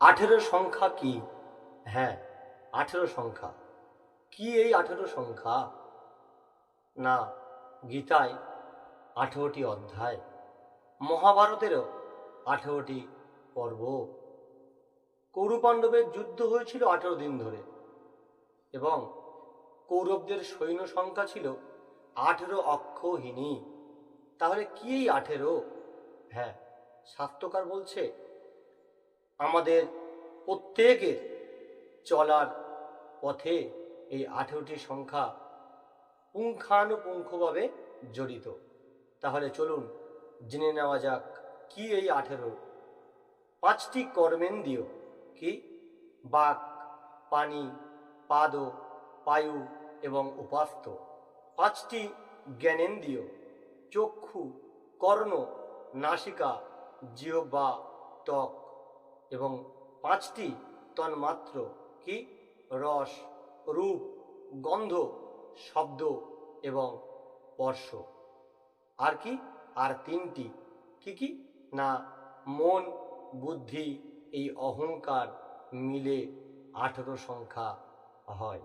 18 সংখ্যা কি? হ্যাঁ, 18 সংখ্যা কি? এই 18 সংখ্যা না গীতায় 18টি অধ্যায়, মহাভারতেরও 18টি পর্ব। কৌরব পাণ্ডবের যুদ্ধ হয়েছিল 18 দিন ধরে এবং কৌরবদের সৈন্য সংখ্যা ছিল 18 অক্ষৌহিনী। তাহলে কি এই 18? হ্যাঁ, শাস্ত্রকার বলছে আমাদের প্রত্যেকের চলার পথে এই 18টি সংখ্যা পুঙ্খানুপুঙ্খভাবে জড়িত। তাহলে চলুন জেনে নেওয়া যাক কি এই 18। 5টি কর্মেন্দ্রিয় কি? বাক, পানি, পাদ, পায়ু এবং উপাস্ত। 5টি জ্ঞানেন্দ্রিয়, চক্ষু, কর্ণ, নাসিকা, জিহ্বা, ত্বক এবং 5টি তন্মাত্র কি? রস, রূপ, গন্ধ, শব্দ এবং স্পর্শ। আর কি? আর 3টি কি কি? না মন, বুদ্ধি, এই অহংকার মিলে 18 সংখ্যা হয়।